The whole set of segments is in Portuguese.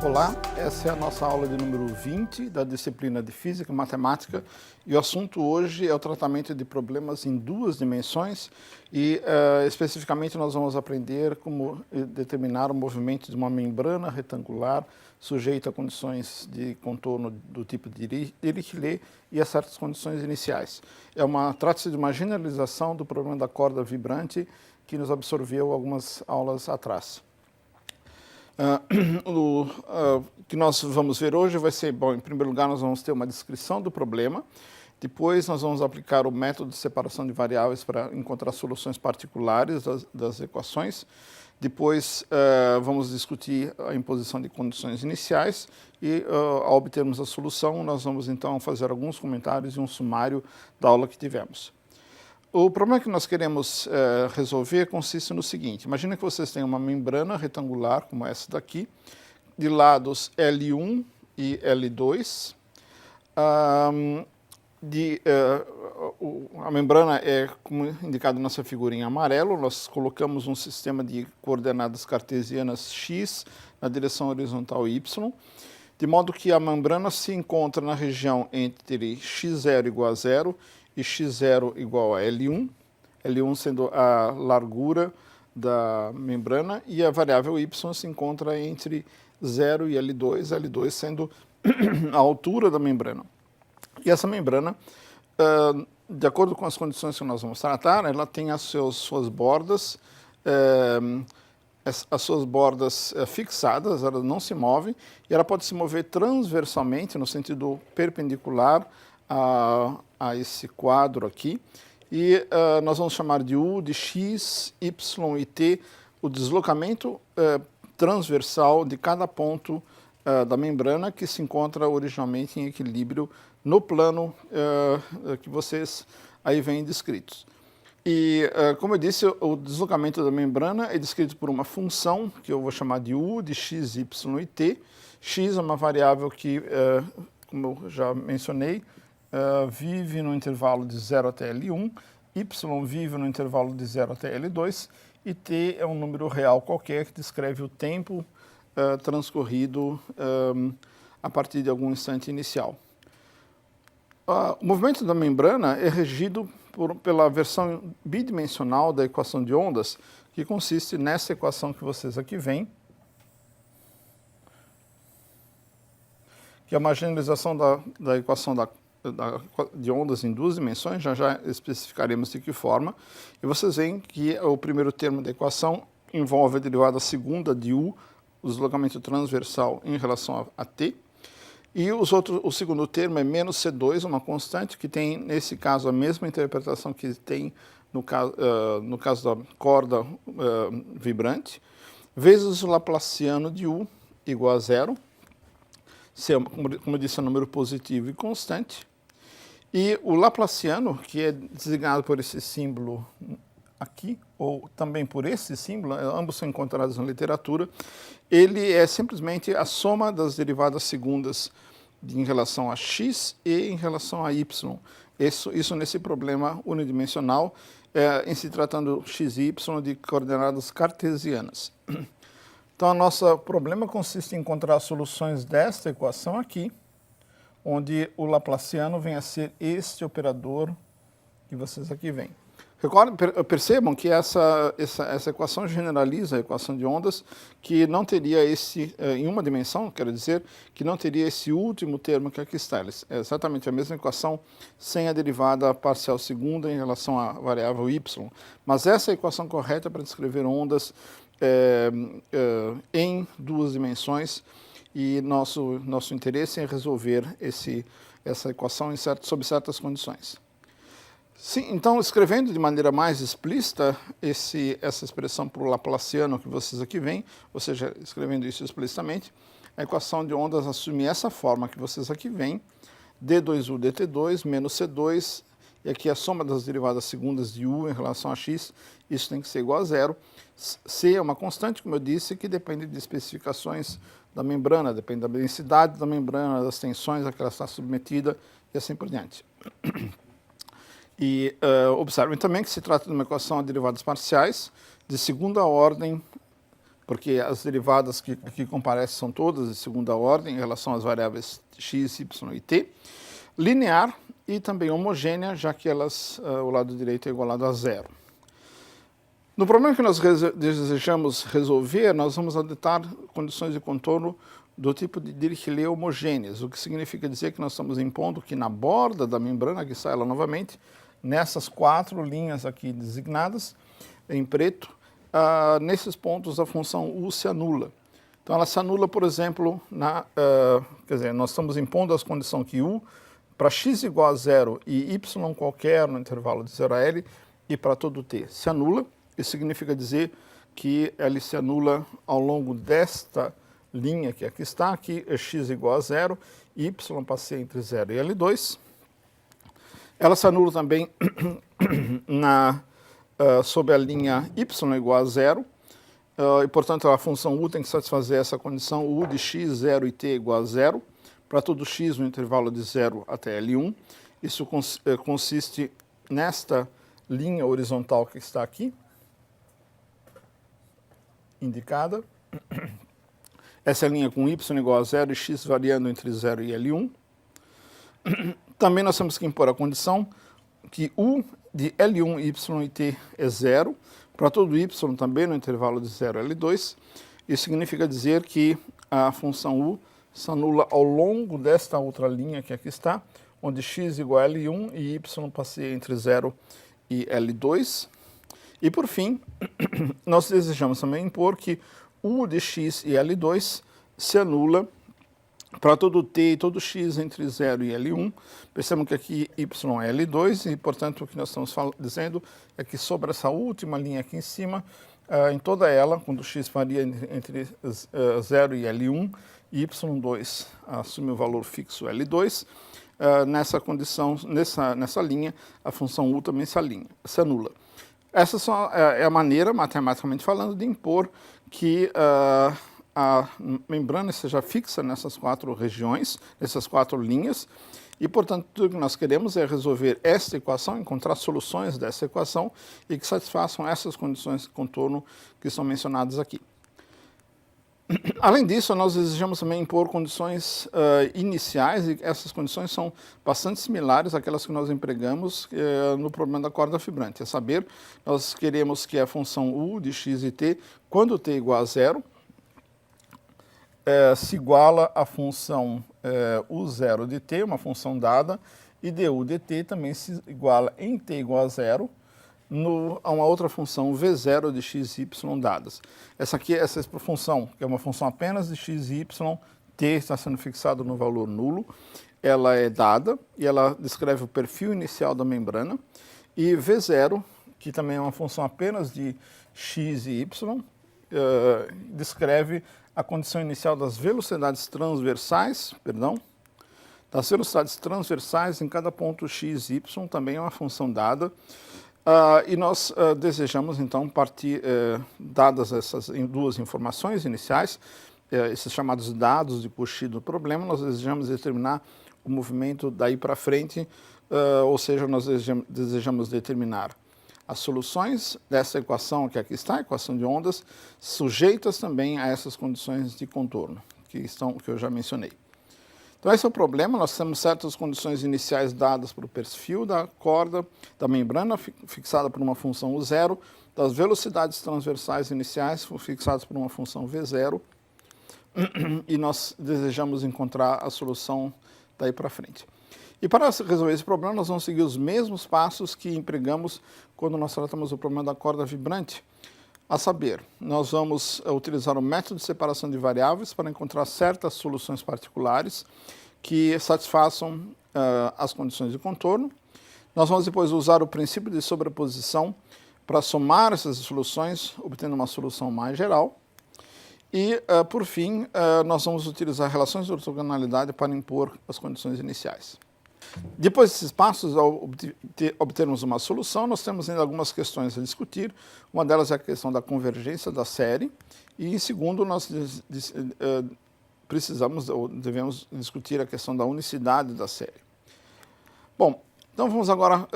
Olá, essa é a nossa aula de número 20 da disciplina de Física e Matemática e o assunto hoje é o tratamento de problemas em duas dimensões e especificamente nós vamos aprender como determinar o movimento de uma membrana retangular sujeita a condições de contorno do tipo de Dirichlet e a certas condições iniciais. Trata-se de uma generalização do problema da corda vibrante que nos absorveu algumas aulas atrás. O que nós vamos ver hoje vai ser, bom, em primeiro lugar nós vamos ter uma descrição do problema, depois nós vamos aplicar o método de separação de variáveis para encontrar soluções particulares das equações, depois vamos discutir a imposição de condições iniciais e ao obtermos a solução nós vamos então fazer alguns comentários e um sumário da aula que tivemos. O problema que nós queremos resolver consiste no seguinte: imagina que vocês têm uma membrana retangular, como essa daqui, de lados L1 e L2. A membrana é, como indicado nessa figurinha em amarelo, nós colocamos um sistema de coordenadas cartesianas x na direção horizontal y, de modo que a membrana se encontra na região entre x0 igual a 0 e x0 igual a L1, L1 sendo a largura da membrana e a variável y se encontra entre 0 e L2, L2 sendo a altura da membrana. E essa membrana, de acordo com as condições que nós vamos tratar, ela tem as suas bordas, fixadas, ela não se move e ela pode se mover transversalmente no sentido perpendicular a esse quadro aqui, e nós vamos chamar de U de x, y e t o deslocamento transversal de cada ponto da membrana que se encontra originalmente em equilíbrio no plano que vocês aí veem descritos. E, como eu disse, o deslocamento da membrana é descrito por uma função que eu vou chamar de U de x, y e t. X é uma variável que, como eu já mencionei, vive no intervalo de 0 até L1, y vive no intervalo de 0 até L2 e t é um número real qualquer que descreve o tempo transcorrido a partir de algum instante inicial. O movimento da membrana é regido pela versão bidimensional da equação de ondas, que consiste nessa equação que vocês aqui veem, que é uma generalização da equação de ondas em duas dimensões, já especificaremos de que forma, e vocês veem que o primeiro termo da equação envolve a derivada segunda de U, o deslocamento transversal em relação a t, e o segundo termo é menos C2, uma constante que tem, nesse caso, a mesma interpretação que tem no caso da corda vibrante, vezes o laplaciano de U igual a 0, C, como eu disse, é um número positivo e constante. E o laplaciano, que é designado por esse símbolo aqui, ou também por esse símbolo, ambos são encontrados na literatura, ele é simplesmente a soma das derivadas segundas em relação a x e em relação a y. Isso nesse problema unidimensional, em se tratando x e y de coordenadas cartesianas. Então, o nosso problema consiste em encontrar soluções desta equação aqui, onde o laplaciano vem a ser este operador que vocês aqui veem. Percebam que essa equação generaliza a equação de ondas, que não teria em uma dimensão, quero dizer, que não teria esse último termo que aqui está. É exatamente a mesma equação sem a derivada parcial segunda em relação à variável y. Mas essa é a equação correta para descrever ondas em duas dimensões, e nosso interesse é resolver essa equação sob certas condições. Sim, então, escrevendo de maneira mais explícita essa expressão para o laplaciano que vocês aqui veem, ou seja, escrevendo isso explicitamente, a equação de ondas assume essa forma que vocês aqui veem, d2u dt2 menos c2, e aqui a soma das derivadas segundas de u em relação a x, isso tem que ser igual a 0. C é uma constante, como eu disse, que depende de especificações da membrana, depende da densidade da membrana, das tensões a que ela está submetida e assim por diante. E observem também que se trata de uma equação a derivadas parciais de segunda ordem porque as derivadas que aqui comparecem são todas de segunda ordem em relação às variáveis x, y e t. Linear e também homogênea, já que o lado direito é igualado a zero. No problema que nós desejamos resolver, nós vamos adotar condições de contorno do tipo de Dirichlet homogêneas, o que significa dizer que nós estamos impondo que na borda da membrana, aqui está ela novamente, nessas 4 linhas aqui designadas em preto, nesses pontos a função u se anula. Então ela se anula, por exemplo, quer dizer, nós estamos impondo as condições que u para x igual a zero e y qualquer no intervalo de 0 a L e para todo t se anula. Isso significa dizer que ele se anula ao longo desta linha que aqui está, aqui é x igual a zero, y passeia entre 0 e L2. Ela se anula também sob a linha y igual a zero, e portanto a função u tem que satisfazer essa condição, u de x, 0 e t igual a zero, para todo x no intervalo de 0 até L1. Isso consiste nesta linha horizontal que está aqui, indicada. Essa é a linha com y igual a 0 e x variando entre 0 e L1. Também nós temos que impor a condição que u de L1, y e t é zero, para todo y também no intervalo de 0 a L2. Isso significa dizer que a função u se anula ao longo desta outra linha que aqui está, onde x igual a L1 e y passeia entre 0 e L2. E por fim, nós desejamos também impor que u de x e L2 se anula para todo t e todo x entre 0 e L1. Percebam que aqui y é L2 e, portanto, o que nós estamos dizendo é que sobre essa última linha aqui em cima, em toda ela, quando x varia entre 0 e L1, e y2 assume o valor fixo L2, nessa condição, nessa linha, a função u também se anula. Essa é a maneira, matematicamente falando, de impor que a membrana seja fixa nessas 4 regiões, nessas 4 linhas, e, portanto, tudo que nós queremos é resolver esta equação, encontrar soluções dessa equação e que satisfaçam essas condições de contorno que são mencionadas aqui. Além disso, nós desejamos também impor condições iniciais, e essas condições são bastante similares àquelas que nós empregamos no problema da corda fibrante. A saber, nós queremos que a função u de x e t, quando t igual a zero, se iguala à função u0 de t, uma função dada, e du de t também se iguala em t igual a zero, a uma outra função v0 de x e y dadas. Essa função, que é uma função apenas de x e y, t está sendo fixado no valor nulo, ela é dada e ela descreve o perfil inicial da membrana, e v0, que também é uma função apenas de x e y, descreve a condição inicial das velocidades transversais, das velocidades transversais em cada ponto x e y, também é uma função dada. E nós desejamos, então, partir, dadas essas duas informações iniciais, esses chamados dados de Cauchy do problema, nós desejamos determinar o movimento daí para frente, ou seja, nós desejamos determinar as soluções dessa equação que aqui está, a equação de ondas, sujeitas também a essas condições de contorno que eu já mencionei. Então esse é o problema, nós temos certas condições iniciais dadas para o perfil da corda, da membrana, fixada por uma função U0, das velocidades transversais iniciais, fixadas por uma função V0, e nós desejamos encontrar a solução daí para frente. E para resolver esse problema, nós vamos seguir os mesmos passos que empregamos quando nós tratamos o problema da corda vibrante. A saber, nós vamos utilizar o método de separação de variáveis para encontrar certas soluções particulares que satisfaçam as condições de contorno. Nós vamos depois usar o princípio de sobreposição para somar essas soluções, obtendo uma solução mais geral. E, por fim, nós vamos utilizar relações de ortogonalidade para impor as condições iniciais. Depois desses passos, ao obtermos uma solução, nós temos ainda algumas questões a discutir. Uma delas é a questão da convergência da série. E, em segundo, nós precisamos ou devemos discutir a questão da unicidade da série. Bom, então vamos agora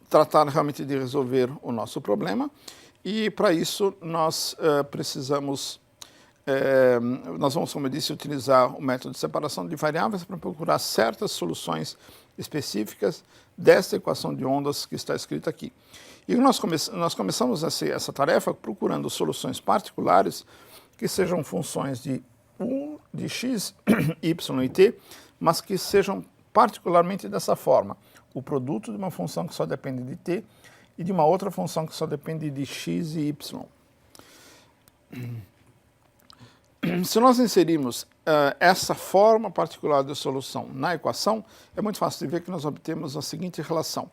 tratar realmente de resolver o nosso problema. E para isso nós nós vamos, como eu disse, utilizar o método de separação de variáveis para procurar certas soluções específicas desta equação de ondas que está escrita aqui. E nós começamos essa tarefa procurando soluções particulares que sejam funções de x, y e t, mas que sejam particularmente dessa forma: o produto de uma função que só depende de t e de uma outra função que só depende de x e y. Se nós inserirmos essa forma particular de solução na equação, é muito fácil de ver que nós obtemos a seguinte relação: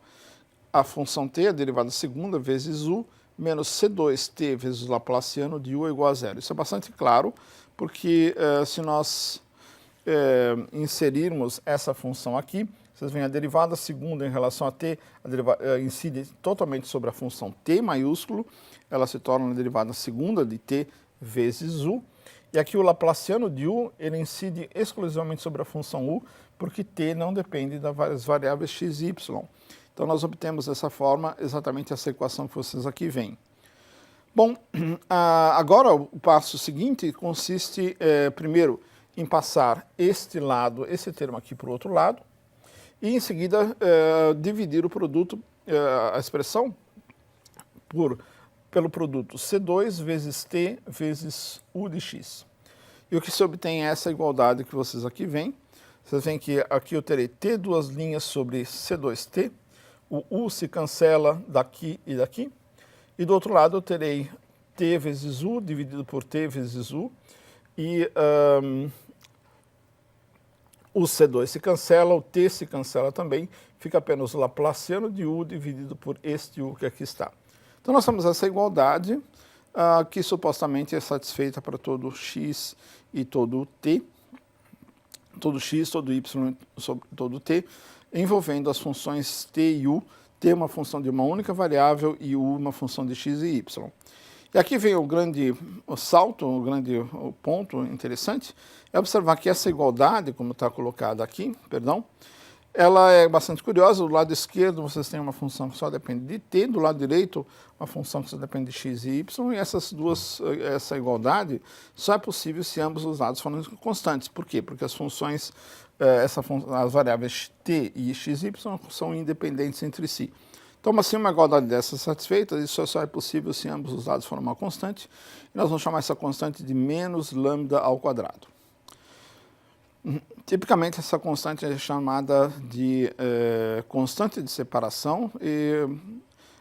a função t, a derivada segunda, vezes u, menos c2t vezes o laplaciano de u é igual a zero. Isso é bastante claro, porque se nós inserirmos essa função aqui, vocês veem a derivada segunda em relação a t, incide totalmente sobre a função t maiúsculo, ela se torna a derivada segunda de t vezes u, e aqui o laplaciano de u, ele incide exclusivamente sobre a função u, porque t não depende das variáveis x e y. Então nós obtemos dessa forma exatamente essa equação que vocês aqui veem. Bom, agora o passo seguinte consiste, primeiro, em passar este termo aqui para o outro lado, e em seguida dividir o produto, a expressão, pelo produto C2 vezes T vezes U de x. E o que se obtém é essa igualdade que vocês aqui veem. Vocês veem que aqui eu terei T duas linhas sobre C2T, o U se cancela daqui e daqui, e do outro lado eu terei T vezes U dividido por T vezes U, e o C2 se cancela, o T se cancela também, fica apenas o laplaciano de U dividido por este U que aqui está. Então nós temos essa igualdade que supostamente é satisfeita para todo x e todo t, todo x, todo y, sobre todo t, envolvendo as funções t e u, t é uma função de uma única variável e u uma função de x e y. E aqui vem o grande salto, o ponto interessante, é observar que essa igualdade, como está colocada aqui, ela é bastante curiosa. Do lado esquerdo vocês têm uma função que só depende de t, do lado direito uma função que só depende de x e y, e essa igualdade só é possível se ambos os lados forem constantes. Por quê? Porque as funções, as variáveis t e x e y são independentes entre si. Então, assim, uma igualdade dessa satisfeita, isso só é possível se ambos os lados forem uma constante, e nós vamos chamar essa constante de menos lambda ao quadrado. Tipicamente, essa constante é chamada de constante de separação, e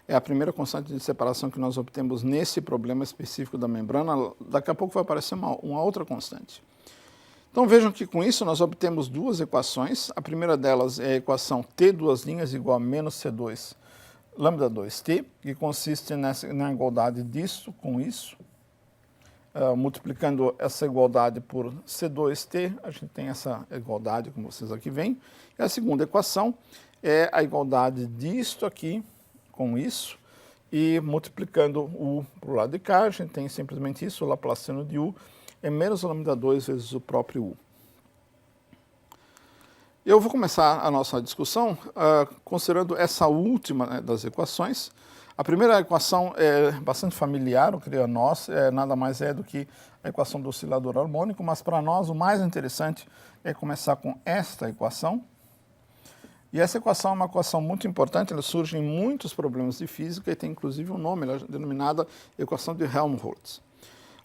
é a primeira constante de separação que nós obtemos nesse problema específico da membrana. Daqui a pouco vai aparecer uma outra constante. Então vejam que com isso nós obtemos duas equações. A primeira delas é a equação t duas linhas igual a menos c2 lambda 2t, que consiste na igualdade disso com isso. Multiplicando essa igualdade por C2t, a gente tem essa igualdade, como vocês aqui veem. E a segunda equação é a igualdade disto aqui com isso, e multiplicando u para o lado de cá, a gente tem simplesmente isso, o laplaciano de u é menos lambda 2 vezes o próprio u. Eu vou começar a nossa discussão considerando essa última das equações. A primeira equação é bastante familiar, eu creio a nós, nada mais é do que a equação do oscilador harmônico, mas para nós o mais interessante é começar com esta equação. E essa equação é uma equação muito importante, ela surge em muitos problemas de física e tem inclusive um nome, ela é denominada equação de Helmholtz.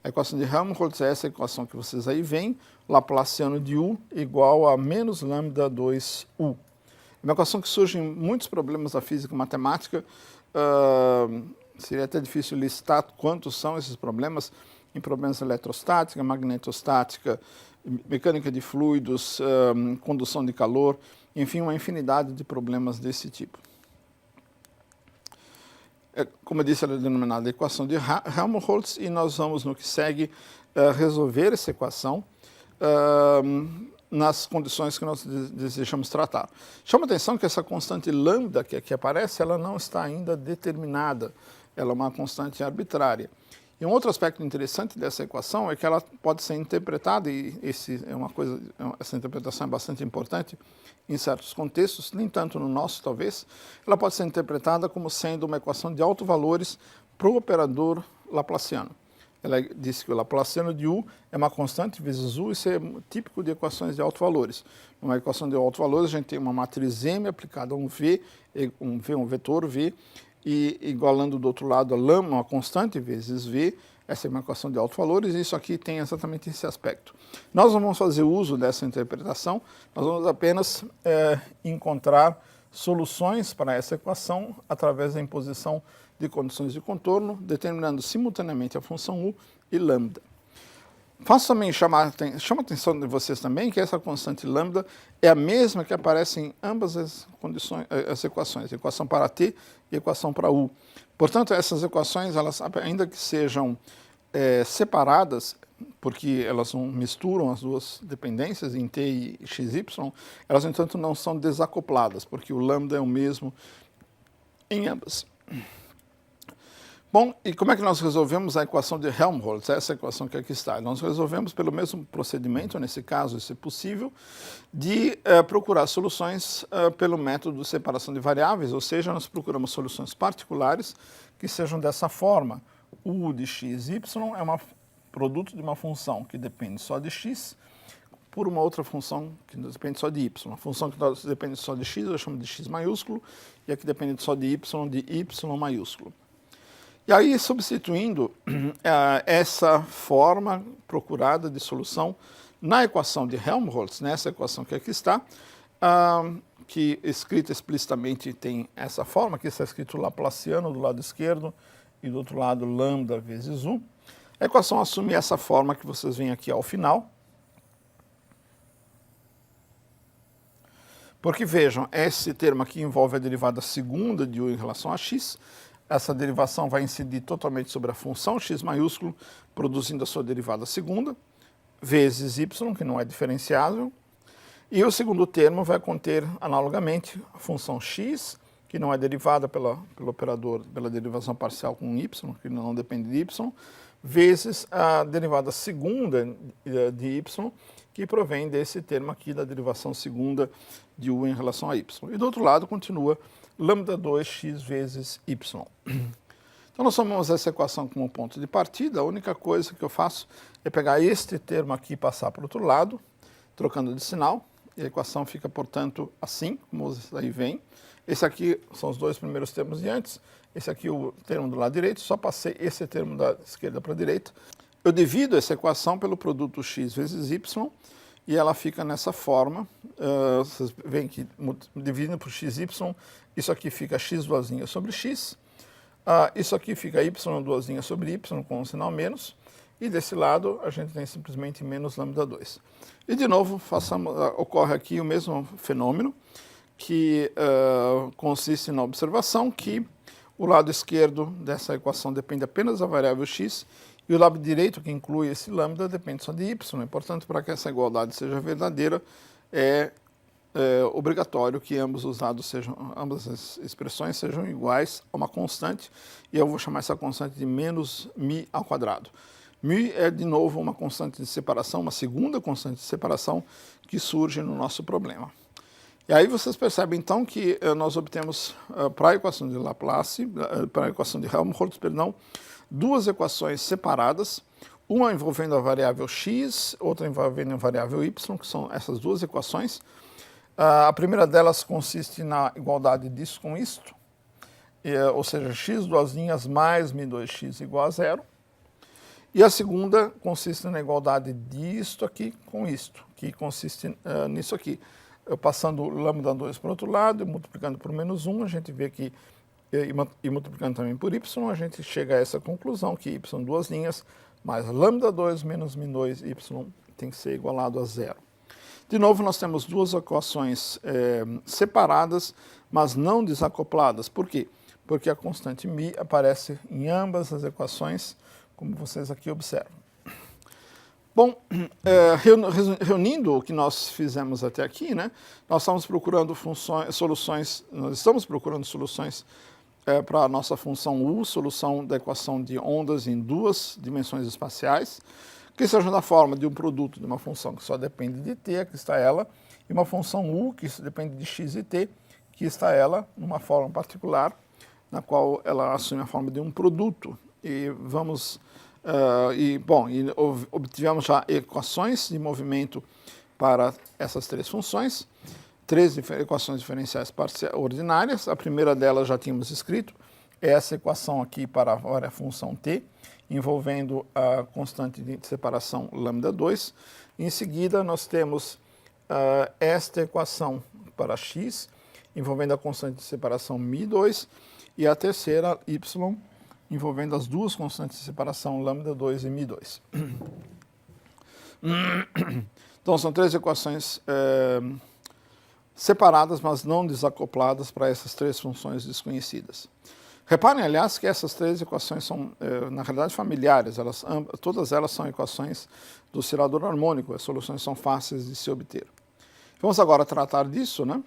A equação de Helmholtz é essa equação que vocês aí veem, Laplaciano de u igual a menos lambda 2u. É uma equação que surge em muitos problemas da física e matemática. Seria até difícil listar quantos são esses problemas, em problemas de eletrostática, magnetostática, mecânica de fluidos, condução de calor, enfim, uma infinidade de problemas desse tipo. Como eu disse, ela é denominada equação de Helmholtz, e nós vamos, no que segue, resolver essa equação nas condições que nós desejamos tratar. Chama atenção que essa constante lambda que aqui aparece, ela não está ainda determinada, ela é uma constante arbitrária. E um outro aspecto interessante dessa equação é que ela pode ser interpretada, e essa interpretação é bastante importante em certos contextos, nem tanto no nosso talvez, ela pode ser interpretada como sendo uma equação de autovalores para o operador laplaciano. Ela disse que o laplaciano de U é uma constante vezes U, isso é típico de equações de autovalores. Numa equação de autovalores, a gente tem uma matriz M aplicada a um V, um vetor V, e igualando do outro lado a lambda, uma constante vezes V, essa é uma equação de autovalores, e isso aqui tem exatamente esse aspecto. Nós não vamos fazer uso dessa interpretação, nós vamos apenas encontrar soluções para essa equação através da imposição de condições de contorno, determinando simultaneamente a função U e lambda. Faço também chama a atenção de vocês também que essa constante lambda é a mesma que aparece em ambas as equações, equação para T e equação para U. Portanto, essas equações, elas, ainda que sejam separadas, porque elas não misturam as duas dependências em T e XY, elas, no entanto, não são desacopladas, porque o lambda é o mesmo em ambas. Bom, e como é que nós resolvemos a equação de Helmholtz, essa equação que aqui está? Nós resolvemos pelo mesmo procedimento, nesse caso, se possível, de procurar soluções pelo método de separação de variáveis, ou seja, nós procuramos soluções particulares que sejam dessa forma. U de x, y é um produto de uma função que depende só de x por uma outra função que depende só de y. A função que depende só de x eu chamo de x maiúsculo, e a que depende só de y maiúsculo. E aí, substituindo essa forma procurada de solução na equação de Helmholtz, nessa equação que aqui está, que escrita explicitamente tem essa forma, aqui está escrito laplaciano do lado esquerdo e do outro lado lambda vezes U. A equação assume essa forma que vocês veem aqui ao final. Porque vejam, esse termo aqui envolve a derivada segunda de U em relação a x. Essa derivação vai incidir totalmente sobre a função x maiúsculo, produzindo a sua derivada segunda, vezes y, que não é diferenciável. E o segundo termo vai conter, analogamente, a função x, que não é derivada pelo operador, pela derivação parcial com y, que não depende de y, vezes a derivada segunda de y, que provém desse termo aqui da derivação segunda de u em relação a y. E do outro lado continua lambda 2x vezes y. Então nós tomamos essa equação como ponto de partida, a única coisa que eu faço é pegar este termo aqui e passar para o outro lado, trocando de sinal, e a equação fica, portanto, assim, como aí vem. Esse aqui são os dois primeiros termos de antes, esse aqui é o termo do lado direito, só passei esse termo da esquerda para a direita. Eu divido essa equação pelo produto x vezes y, e ela fica nessa forma. Vocês veem que dividindo por xy, isso aqui fica x duasinha sobre x, isso aqui fica y duasinha sobre y com um sinal menos, e desse lado a gente tem simplesmente menos lambda 2. E de novo ocorre aqui o mesmo fenômeno, que consiste na observação que o lado esquerdo dessa equação depende apenas da variável x, e o lado direito, que inclui esse lambda, depende só de y. Portanto, para que essa igualdade seja verdadeira, é obrigatório que ambas as expressões sejam iguais a uma constante, e eu vou chamar essa constante de menos μ ao quadrado. μ é, de novo, uma constante de separação, uma segunda constante de separação que surge no nosso problema. E aí vocês percebem, então, que nós obtemos, para a equação de Laplace, para a equação de Helmholtz, perdão, duas equações separadas, uma envolvendo a variável x, outra envolvendo a variável y, que são essas duas equações. A primeira delas consiste na igualdade disso com isto, ou seja, x duas linhas mais μ2x igual a zero. E a segunda consiste na igualdade disto aqui com isto, que consiste nisso aqui. Eu passando lambda 2 para o outro lado e multiplicando por menos 1, a gente vê que, e multiplicando também por y, a gente chega a essa conclusão que y duas linhas mais lambda 2 menos μ2 y tem que ser igualado a zero. De novo, nós temos duas equações separadas, mas não desacopladas. Por quê? Porque a constante μ aparece em ambas as equações, como vocês aqui observam. Bom, reunindo o que nós fizemos até aqui, né, nós estamos procurando soluções para a nossa função U, solução da equação de ondas em duas dimensões espaciais, que sejam da forma de um produto de uma função que só depende de t, aqui está ela, e uma função U, que depende de x e t, que está ela, numa forma particular, na qual ela assume a forma de um produto. E vamos, obtivemos já equações de movimento para essas três funções, três equações diferenciais ordinárias. A primeira delas já tínhamos escrito, é essa equação aqui para a função t, envolvendo a constante de separação λ2. Em seguida, nós temos esta equação para x, envolvendo a constante de separação μ2, e a terceira, y, envolvendo as duas constantes de separação λ2 e μ2. Então, são três equações separadas, mas não desacopladas para essas três funções desconhecidas. Reparem, aliás, que essas três equações são, na realidade, familiares. Todas elas são equações do oscilador harmônico. As soluções são fáceis de se obter. Vamos agora tratar disso, né?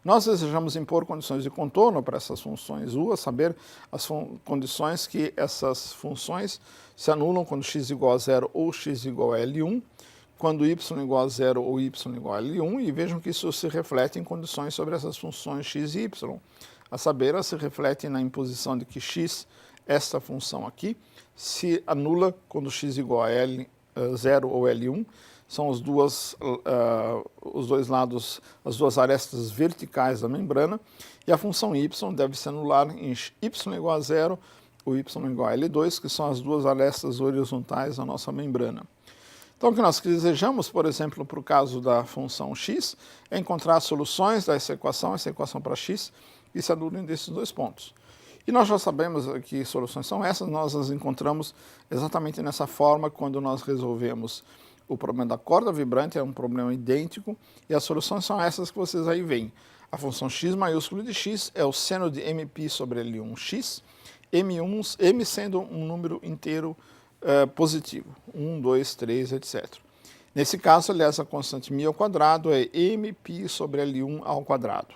Nós desejamos impor condições de contorno para essas funções U, a saber, as condições que essas funções se anulam quando x igual a zero ou x igual a L1, quando y igual a zero ou y igual a L1, e vejam que isso se reflete em condições sobre essas funções x e y. A saber, ela se reflete na imposição de que x, esta função aqui, se anula quando x igual a zero ou L1, são os dois lados, as duas arestas verticais da membrana, e a função y deve se anular em y igual a zero ou y igual a L2, que são as duas arestas horizontais da nossa membrana. Então, o que nós desejamos, por exemplo, para o caso da função x, é encontrar soluções dessa equação, essa equação para x, que se anulem desses dois pontos. E nós já sabemos que soluções são essas, nós as encontramos exatamente nessa forma quando nós resolvemos o problema da corda vibrante, é um problema idêntico, e as soluções são essas que vocês aí veem. A função x maiúsculo de x é o seno de mπ sobre L1x, m sendo um número inteiro positivo, 1, 2, 3, etc. Nesse caso, aliás, a constante μ ao quadrado é mπ sobre L1 ao quadrado.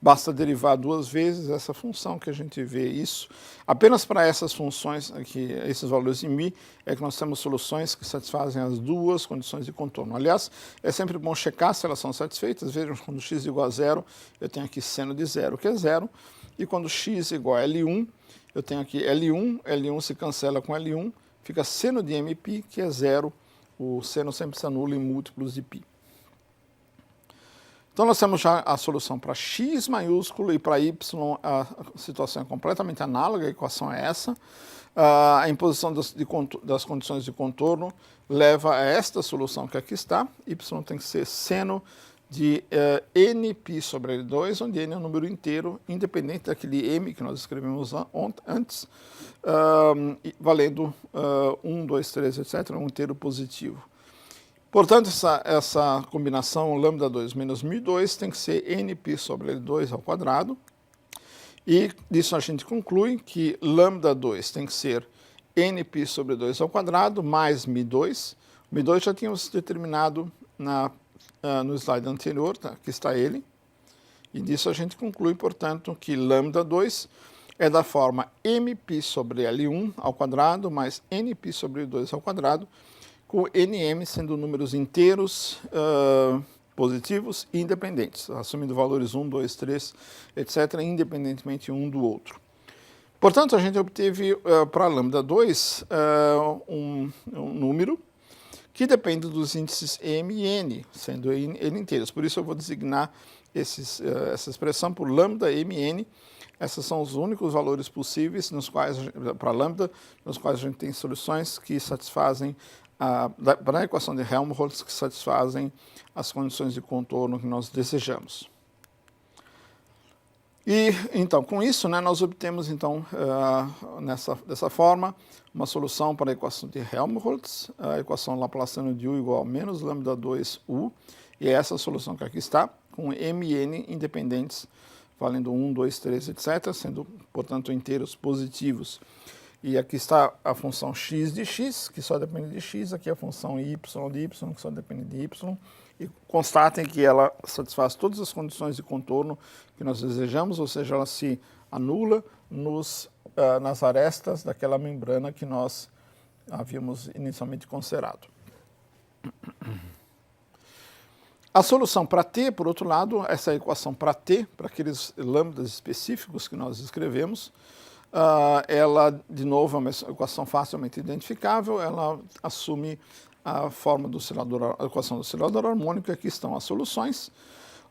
Basta derivar duas vezes essa função que a gente vê isso. Apenas para essas funções, aqui, esses valores de μ, é que nós temos soluções que satisfazem as duas condições de contorno. Aliás, é sempre bom checar se elas são satisfeitas. Vejam, quando x igual a zero, eu tenho aqui seno de zero, que é zero. E quando x igual a L1, eu tenho aqui L1, L1 se cancela com L1, fica seno de mπ, que é zero. O seno sempre se anula em múltiplos de π. Então, nós temos já a solução para x maiúsculo, e para y a situação é completamente análoga, a equação é essa. A imposição das condições de contorno leva a esta solução que aqui está. Y tem que ser seno de nπ sobre L2, onde n é um número inteiro, independente daquele m que nós escrevemos antes, valendo 1, 2, 3, etc., um inteiro positivo. Portanto, essa combinação λ2 menos μ2 tem que ser nπ sobre L2 ao quadrado. E disso a gente conclui que λ2 tem que ser nπ sobre 2 ao quadrado mais μ2. μ2 já tínhamos determinado no slide anterior, tá? Aqui está ele. E disso a gente conclui, portanto, que λ2 é da forma mπ sobre L1 ao quadrado mais nπ sobre 2 ao quadrado, com nm sendo números inteiros positivos e independentes, assumindo valores 1, 2, 3, etc., independentemente um do outro. Portanto, a gente obteve para λ2 um número que depende dos índices m e n, sendo n inteiros. Por isso eu vou designar essa expressão por λmn. Esses são os únicos valores possíveis para lambda, nos quais a gente tem soluções que satisfazem para a equação de Helmholtz, que satisfazem as condições de contorno que nós desejamos. E, então, com isso, né, nós obtemos, então, dessa forma, uma solução para a equação de Helmholtz, a equação laplaciana de U igual a menos λ2U, e é essa solução que aqui está, com m e n independentes, valendo 1, 2, 3, etc., sendo, portanto, inteiros positivos. E aqui está a função x de x, que só depende de x, aqui a função y de y, que só depende de y, e constatem que ela satisfaz todas as condições de contorno que nós desejamos, ou seja, ela se anula nas arestas daquela membrana que nós havíamos inicialmente considerado. A solução para T, por outro lado, essa equação para T, para aqueles lambdas específicos que nós escrevemos, ela, de novo, é uma equação facilmente identificável, ela assume a forma do oscilador, a equação do oscilador harmônico, e aqui estão as soluções,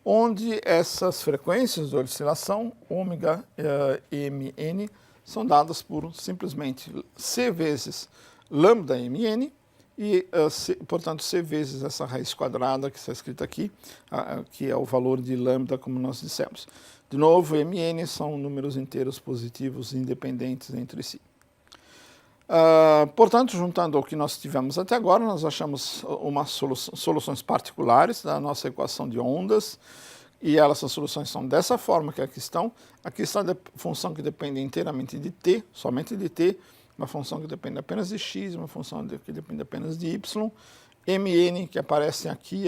onde essas frequências de oscilação, ômega e mn, são dadas por simplesmente C vezes lambda mn, e, portanto, C vezes essa raiz quadrada que está escrita aqui, que é o valor de lambda, como nós dissemos. De novo, mn são números inteiros positivos independentes entre si. Portanto, juntando ao que nós tivemos até agora, nós achamos soluções particulares da nossa equação de ondas, e essas soluções são dessa forma que aqui estão. Aqui está a função que depende inteiramente de t, somente de t, uma função que depende apenas de x, uma função que depende apenas de y, mn, que aparecem aqui,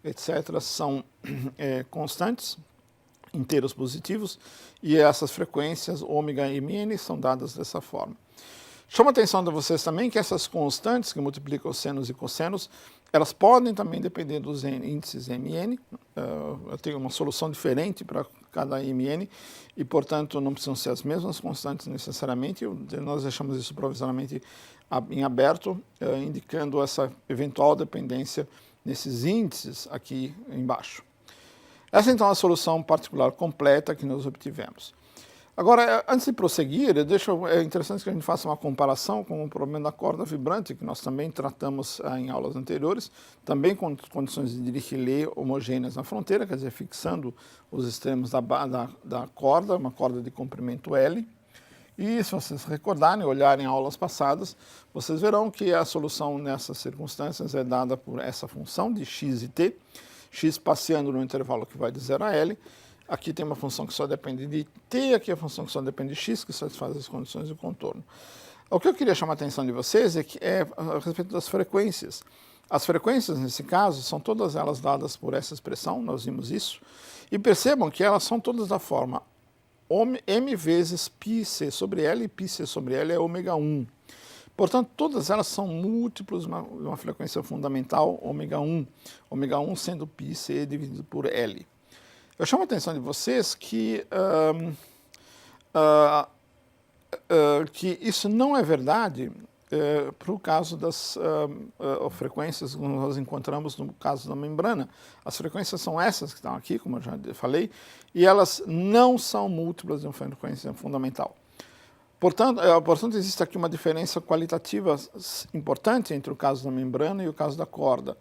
etc., são constantes, inteiros positivos, e essas frequências, ômega e mn, são dadas dessa forma. Chama a atenção de vocês também que essas constantes que multiplicam os senos e cossenos, elas podem também depender dos índices mn. Eu tenho uma solução diferente para cada mn e, portanto, não precisam ser as mesmas constantes necessariamente. Nós deixamos isso provisoriamente em aberto, indicando essa eventual dependência nesses índices aqui embaixo. Essa, então, é a solução particular completa que nós obtivemos. Agora, antes de prosseguir, é interessante que a gente faça uma comparação com o problema da corda vibrante, que nós também tratamos em aulas anteriores, também com condições de Dirichlet homogêneas na fronteira, quer dizer, fixando os extremos da corda, uma corda de comprimento L. E se vocês recordarem, olharem aulas passadas, vocês verão que a solução nessas circunstâncias é dada por essa função de x e t, x passeando no intervalo que vai de 0 a L. Aqui tem uma função que só depende de t, aqui a função que só depende de x, que satisfaz as condições de contorno. O que eu queria chamar a atenção de vocês é a respeito das frequências. As frequências, nesse caso, são todas elas dadas por essa expressão, nós vimos isso, e percebam que elas são todas da forma m vezes πc sobre L, e πc sobre L é ômega 1. Portanto, todas elas são múltiplos de uma frequência fundamental, ômega 1 sendo πc dividido por L. Eu chamo a atenção de vocês que isso não é verdade para o caso das frequências que nós encontramos no caso da membrana. As frequências são essas que estão aqui, como eu já falei, e elas não são múltiplas de uma frequência fundamental. Portanto, existe aqui uma diferença qualitativa importante entre o caso da membrana e o caso da corda.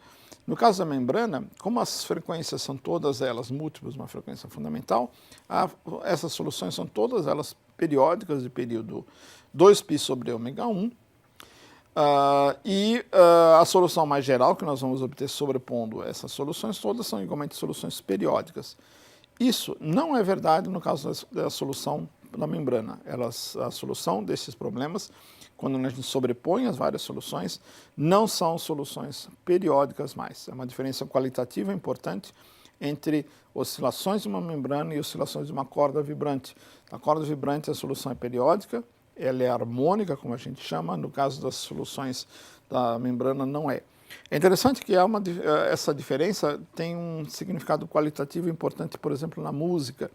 No caso da membrana, como as frequências são todas elas múltiplas de uma frequência fundamental, essas soluções são todas elas periódicas de período 2π sobre ômega 1, a solução mais geral que nós vamos obter sobrepondo essas soluções todas são igualmente soluções periódicas. Isso não é verdade no caso da solução da membrana. A solução desses problemas, quando a gente sobrepõe as várias soluções, não são soluções periódicas mais. É uma diferença qualitativa importante entre oscilações de uma membrana e oscilações de uma corda vibrante. Na corda vibrante a solução é periódica, ela é harmônica, como a gente chama, no caso das soluções da membrana não é. É interessante que essa diferença tem um significado qualitativo importante, por exemplo, na música.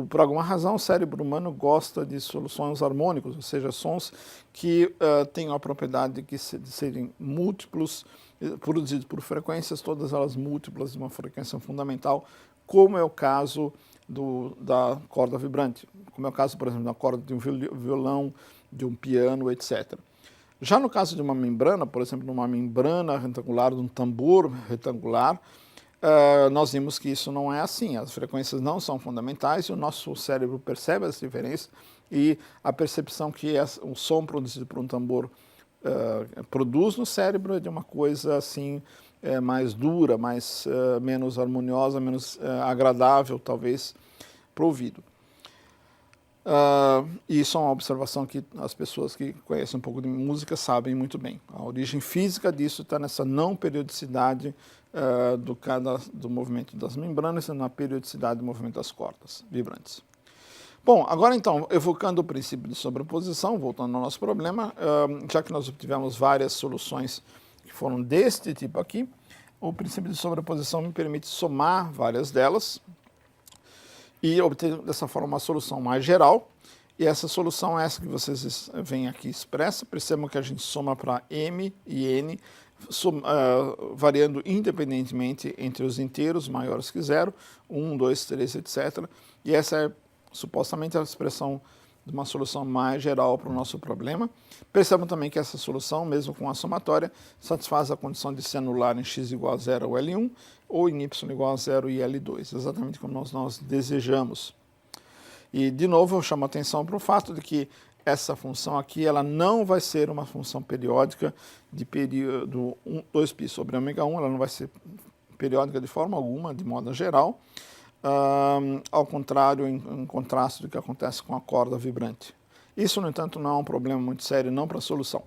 Por alguma razão, o cérebro humano gosta de soluções harmônicas, ou seja, sons que tenham a propriedade de serem múltiplos, produzidos por frequências, todas elas múltiplas de uma frequência fundamental, como é o caso da corda vibrante, como é o caso, por exemplo, da corda de um violão, de um piano, etc. Já no caso de uma membrana, por exemplo, numa membrana retangular, de um tambor retangular, nós vimos que isso não é assim, as frequências não são fundamentais e o nosso cérebro percebe essa diferença e a percepção que o som produzido por um tambor produz no cérebro é de uma coisa assim mais dura, menos harmoniosa, menos agradável talvez para o ouvido. Isso é uma observação que as pessoas que conhecem um pouco de música sabem muito bem. A origem física disso está nessa não periodicidade do movimento das membranas e na periodicidade do movimento das cordas vibrantes. Bom, agora então, evocando o princípio de sobreposição, voltando ao nosso problema, já que nós obtivemos várias soluções que foram deste tipo aqui, o princípio de sobreposição me permite somar várias delas e obter dessa forma uma solução mais geral. E essa solução é essa que vocês veem aqui expressa. Percebam que a gente soma para M e N, variando independentemente entre os inteiros maiores que zero, 1, 2, 3, etc. E essa é supostamente a expressão de uma solução mais geral para o nosso problema. Percebam também que essa solução, mesmo com a somatória, satisfaz a condição de se anular em x igual a 0 ou L1, ou em y igual a 0 e L2, exatamente como nós desejamos. E, de novo, eu chamo a atenção para o fato de que essa função aqui ela não vai ser uma função periódica de período 2π sobre ω1, ela não vai ser periódica de forma alguma, de modo geral, ao contrário, em contraste do que acontece com a corda vibrante. Isso, no entanto, não é um problema muito sério, não para a solução.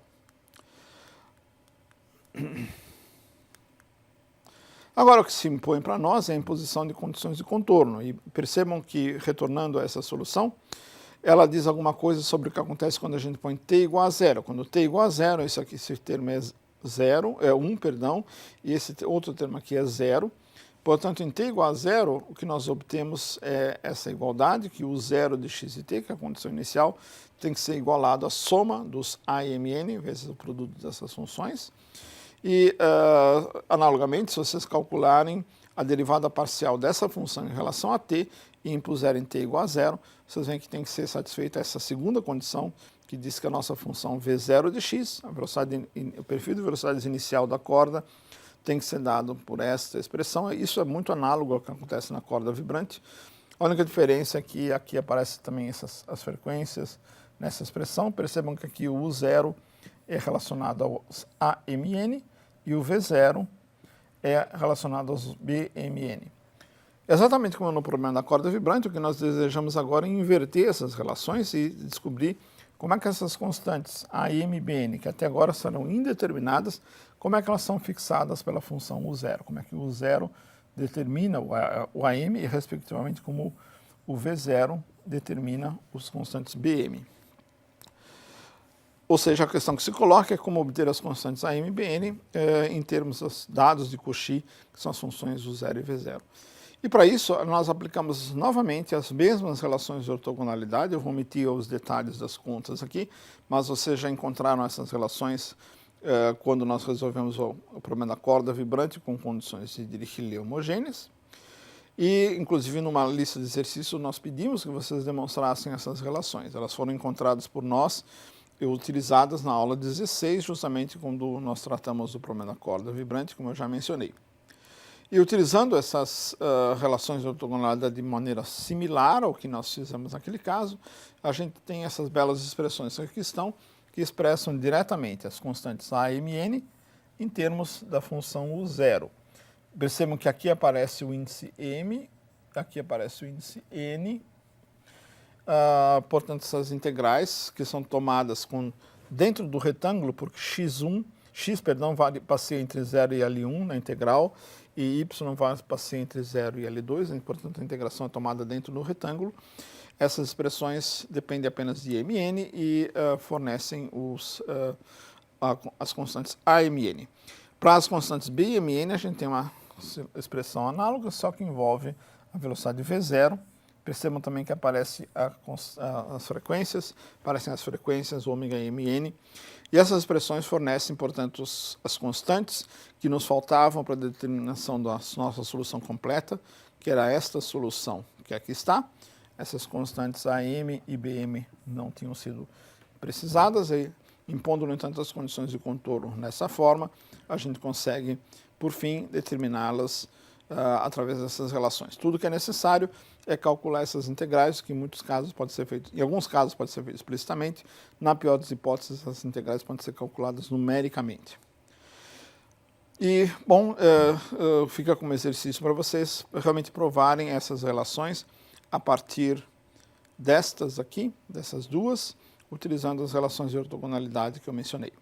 Agora, o que se impõe para nós é a imposição de condições de contorno. E percebam que, retornando a essa solução, ela diz alguma coisa sobre o que acontece quando a gente põe t igual a zero. Quando t igual a zero, esse termo é 1, perdão, e esse outro termo aqui é 0. Portanto, em t igual a zero, o que nós obtemos é essa igualdade, que o zero de x e t, que é a condição inicial, tem que ser igualado à soma dos a e mn, vezes o produto dessas funções. E, analogamente, se vocês calcularem a derivada parcial dessa função em relação a t e impuserem t igual a zero, vocês veem que tem que ser satisfeita essa segunda condição, que diz que a nossa função v0 de x, o perfil de velocidades inicial da corda, tem que ser dado por esta expressão. Isso é muito análogo ao que acontece na corda vibrante. A única diferença é que aqui aparecem também as frequências nessa expressão. Percebam que aqui o U0 é relacionado aos AMN e o V0 é relacionado aos BMN. Exatamente como no problema da corda vibrante, o que nós desejamos agora é inverter essas relações e descobrir como é que essas constantes A, M e BN, que até agora serão indeterminadas, como é que elas são fixadas pela função U0, como é que o U0 determina o AM e, respectivamente, como o V0 determina os constantes BM. Ou seja, a questão que se coloca é como obter as constantes AM e BN em termos dos dados de Cauchy, que são as funções U0 e V0. E para isso, nós aplicamos novamente as mesmas relações de ortogonalidade. Eu vou omitir os detalhes das contas aqui, mas vocês já encontraram essas relações quando nós resolvemos o problema da corda vibrante com condições de Dirichlet homogêneas. E, inclusive, numa lista de exercícios, nós pedimos que vocês demonstrassem essas relações. Elas foram encontradas por nós e utilizadas na aula 16, justamente quando nós tratamos do problema da corda vibrante, como eu já mencionei. E utilizando essas relações de ortogonalidade de maneira similar ao que nós fizemos naquele caso, a gente tem essas belas expressões que aqui estão, que expressam diretamente as constantes A e Mn em termos da função U0. Percebam que aqui aparece o índice M, aqui aparece o índice N. Portanto, essas integrais que são tomadas dentro do retângulo, porque x passeia entre 0 e L1 na integral, e y passeia entre 0 e L2, portanto a integração é tomada dentro do retângulo. Essas expressões dependem apenas de Mn e fornecem as constantes A e Mn. Para as constantes B e Mn, a gente tem uma expressão análoga, só que envolve a velocidade V0. Percebam também que aparecem as frequências ômega e Mn. E essas expressões fornecem, portanto, as constantes que nos faltavam para a determinação da nossa solução completa, que era esta solução que aqui está. Essas constantes AM e BM não tinham sido precisadas, e impondo, no entanto, as condições de contorno nessa forma, a gente consegue, por fim, determiná-las através dessas relações. Tudo que é necessário é calcular essas integrais, que em alguns casos pode ser feito explicitamente. Na pior das hipóteses, essas integrais podem ser calculadas numericamente. E, bom, fica como exercício para vocês realmente provarem essas relações a partir destas aqui, dessas duas, utilizando as relações de ortogonalidade que eu mencionei.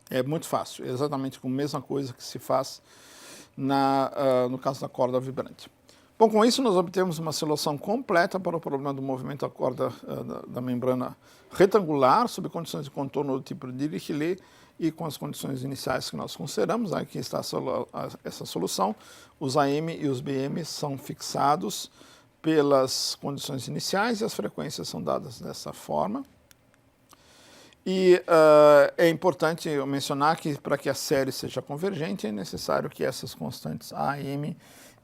É muito fácil, é exatamente a mesma coisa que se faz no caso da corda vibrante. Bom, com isso nós obtemos uma solução completa para o problema do movimento da corda da membrana retangular sob condições de contorno do tipo de Dirichlet e com as condições iniciais que nós consideramos. Aqui está essa solução. Os AM e os BM são fixados pelas condições iniciais e as frequências são dadas dessa forma. E é importante eu mencionar que para que a série seja convergente é necessário que essas constantes AM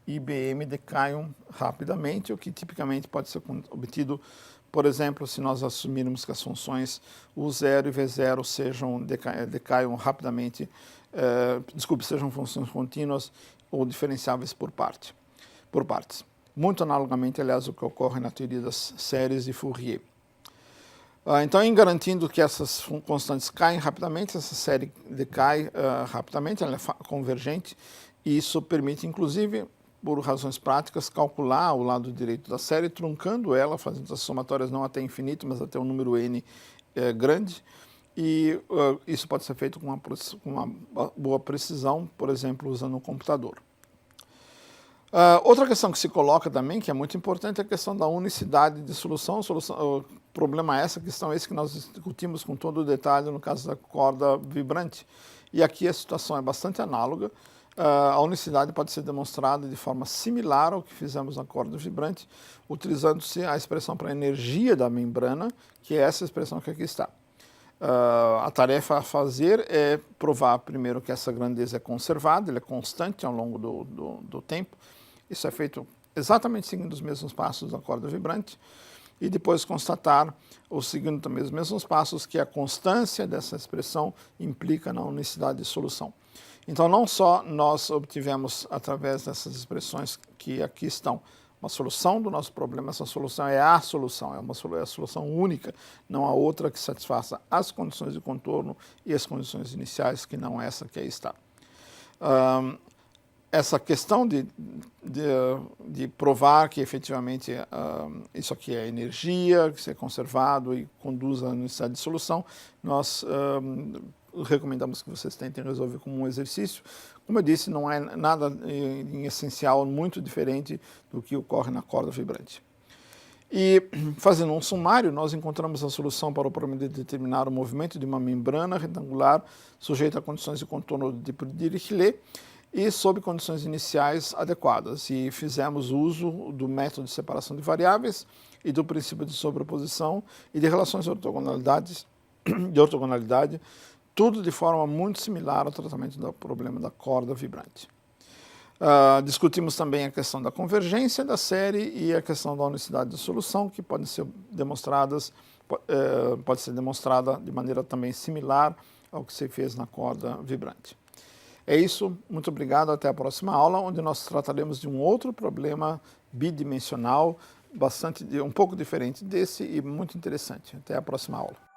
e BM decaiam rapidamente, o que tipicamente pode ser obtido, por exemplo, se nós assumirmos que as funções U0 e V0 decaiam rapidamente, sejam funções contínuas ou diferenciáveis por partes. Muito analogamente, aliás, o que ocorre na teoria das séries de Fourier. Então, em garantindo que essas constantes caem rapidamente, essa série decai rapidamente, ela é convergente, e isso permite, inclusive, por razões práticas, calcular o lado direito da série, truncando ela, fazendo as somatórias não até infinito, mas até um número n grande, e isso pode ser feito com uma boa precisão, por exemplo, usando um computador. Outra questão que se coloca também, que é muito importante, é a questão da unicidade de solução. O problema é essa questão que nós discutimos com todo o detalhe no caso da corda vibrante. E aqui a situação é bastante análoga. A unicidade pode ser demonstrada de forma similar ao que fizemos na corda vibrante, utilizando-se a expressão para a energia da membrana, que é essa expressão que aqui está. A tarefa a fazer é provar primeiro que essa grandeza é conservada, ela é constante ao longo do tempo. Isso é feito exatamente seguindo os mesmos passos da corda vibrante. E depois constatar, ou seguindo também os mesmos passos, que a constância dessa expressão implica na unicidade de solução. Então, não só nós obtivemos, através dessas expressões que aqui estão, uma solução do nosso problema, essa solução é a solução, é a solução única, não há outra que satisfaça as condições de contorno e as condições iniciais, que não essa que aí está. Essa questão de provar que efetivamente isso aqui é energia, que isso é conservado e conduz à unicidade de solução, nós recomendamos que vocês tentem resolver como um exercício. Como eu disse, não é nada em essencial muito diferente do que ocorre na corda vibrante. E, fazendo um sumário, nós encontramos a solução para o problema de determinar o movimento de uma membrana retangular sujeita a condições de contorno do tipo de Dirichlet e sob condições iniciais adequadas. E fizemos uso do método de separação de variáveis e do princípio de sobreposição e de relações de ortogonalidade, tudo de forma muito similar ao tratamento do problema da corda vibrante. Discutimos também a questão da convergência da série e a questão da unicidade de solução, que pode ser demonstrada de maneira também similar ao que se fez na corda vibrante. É isso, muito obrigado, até a próxima aula, onde nós trataremos de um outro problema bidimensional, um pouco diferente desse e muito interessante. Até a próxima aula.